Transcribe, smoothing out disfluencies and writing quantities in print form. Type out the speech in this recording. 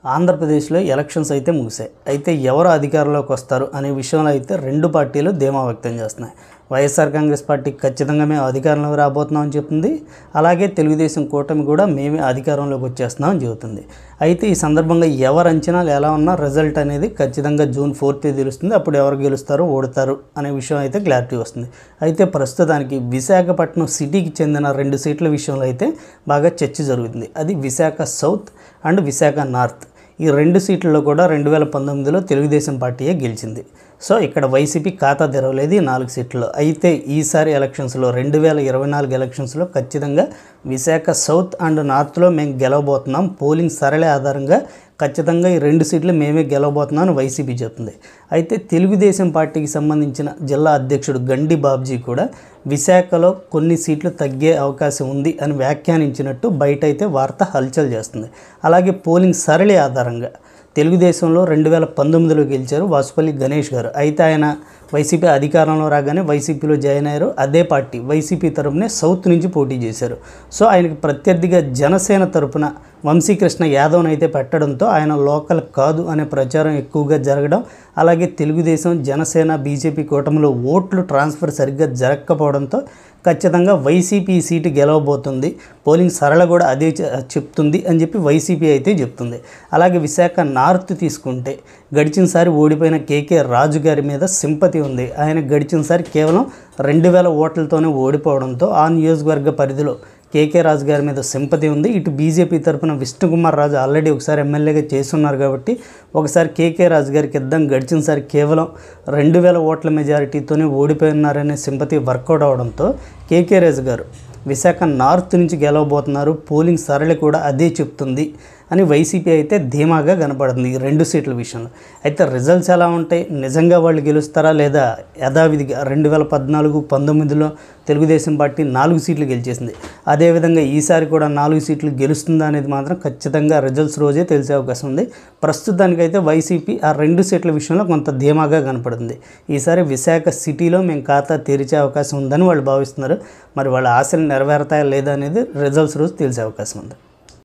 ఆంధ్రప్రదేశ్లో ఎలక్షన్స్ అయితే ముగిశాయి. అయితే ఎవరు అధికారంలోకి వస్తారు అనే విషయంలో అయితే రెండు పార్టీలు ధీమా వ్యక్తం చేస్తున్నాయి. వైఎస్ఆర్ కాంగ్రెస్ పార్టీ ఖచ్చితంగా మేము అధికారంలోకి రాబోతున్నామని చెప్తుంది. అలాగే తెలుగుదేశం కూటమి కూడా మేమే అధికారంలోకి వచ్చేస్తున్నామని చెబుతుంది. అయితే ఈ సందర్భంగా ఎవరు అంచనాలు ఎలా ఉన్నా రిజల్ట్ అనేది ఖచ్చితంగా జూన్ 4th తెలుస్తుంది. అప్పుడు ఎవరు గెలుస్తారో ఓడతారు అనే విషయం అయితే క్లారిటీ వస్తుంది. అయితే ప్రస్తుతానికి విశాఖపట్నం సిటీకి చెందిన 2 సీట్ల విషయంలో అయితే బాగా చర్చ జరుగుతుంది. అది Visakha south and Visakha north. ఈ 2 సీట్లలో కూడా 2019లో తెలుగుదేశం పార్టీయే గెలిచింది. సో ఇక్కడ వైసీపీ ఖాతా తెరవలేదు ఈ 4 సీట్లలో. అయితే ఈసారి ఎలక్షన్స్లో 2024 ఎలక్షన్స్లో ఖచ్చితంగా విశాఖ సౌత్ అండ్ నార్త్లో మేము గెలవబోతున్నాం. పోలింగ్ సరళి ఆధారంగా ఖచ్చితంగా ఈ 2 సీట్లు మేమే గెలవబోతున్నాం అని వైసీపీ చెప్తుంది. అయితే తెలుగుదేశం పార్టీకి సంబంధించిన జిల్లా అధ్యక్షుడు గండి బాబ్జీ కూడా విశాఖలో కొన్ని సీట్లు తగ్గే అవకాశం ఉంది అని వ్యాఖ్యానించినట్టు బయట అయితే వార్త హల్చల్ చేస్తుంది. అలాగే పోలింగ్ సరళి ఆధారంగా తెలుగుదేశంలో 2019లో గెలిచారు వాసుపల్లి గణేష్ గారు. అయితే ఆయన వైసీపీ అధికారంలో రాగానే వైసీపీలో జాయిన్ అయ్యారు. అదే పార్టీ వైసీపీ తరపునే సౌత్ నుంచి పోటీ చేశారు. సో ఆయనకి ప్రత్యర్థిగా జనసేన తరపున వంశీకృష్ణ యాదవ్ను అయితే పెట్టడంతో ఆయన లోకల్ కాదు అనే ప్రచారం ఎక్కువగా జరగడం, అలాగే తెలుగుదేశం జనసేన బీజేపీ కూటమిలో ఓట్లు ట్రాన్స్ఫర్ సరిగ్గా జరగకపోవడంతో ఖచ్చితంగా వైసీపీ సీటు గెలవబోతుంది, పోలింగ్ సరళ కూడా అదే చెప్తుంది అని చెప్పి వైసీపీ అయితే చెప్తుంది. అలాగే విశాఖ నార్త్ తీసుకుంటే గడిచినసారి ఓడిపోయిన కేకే రాజు గారి మీద సింపతి ఉంది. ఆయన గడిచినసారి కేవలం 2000 ఓట్లతోనే ఓడిపోవడంతో ఆ నియోజకవర్గ పరిధిలో కేకే రాజు గారి మీద సింపతి ఉంది. ఇటు బీజేపీ తరఫున విష్ణుకుమార్ రాజు ఆల్రెడీ ఒకసారి ఎమ్మెల్యేగా చేస్తున్నారు కాబట్టి ఒకసారి కేకే రాజు గారికి ఇద్దాం, గడిచినసారి కేవలం 2000 ఓట్ల మెజారిటీతోనే ఓడిపోయినారనే సింపతి వర్కౌట్ అవడంతో కేకే రాజు గారు విశాఖ నార్త్ నుంచి గెలవబోతున్నారు, పోలింగ్ సరళి కూడా అదే చెప్తుంది అని వైసీపీ అయితే ధీమాగా కనపడుతుంది ఈ 2 సీట్ల విషయంలో. అయితే రిజల్ట్స్ ఎలా ఉంటాయి, నిజంగా వాళ్ళు గెలుస్తారా లేదా యథావిధిగా 2014-19లో తెలుగుదేశం పార్టీ 4 సీట్లు గెలిచేసింది, అదేవిధంగా ఈసారి కూడా 4 సీట్లు గెలుస్తుందా అనేది మాత్రం ఖచ్చితంగా రిజల్ట్స్ రోజే తెలిసే అవకాశం ఉంది. ప్రస్తుతానికైతే వైసీపీ ఆ 2 సీట్ల విషయంలో కొంత ధీమాగా కనపడుతుంది. ఈసారి విశాఖ సిటీలో మేము ఖాతా తెరిచే అవకాశం ఉందని వాళ్ళు భావిస్తున్నారు. మరి వాళ్ళ ఆశలు నెరవేరుతాయా లేదా అనేది రిజల్ట్స్ రోజు తెలిసే అవకాశం ఉంది.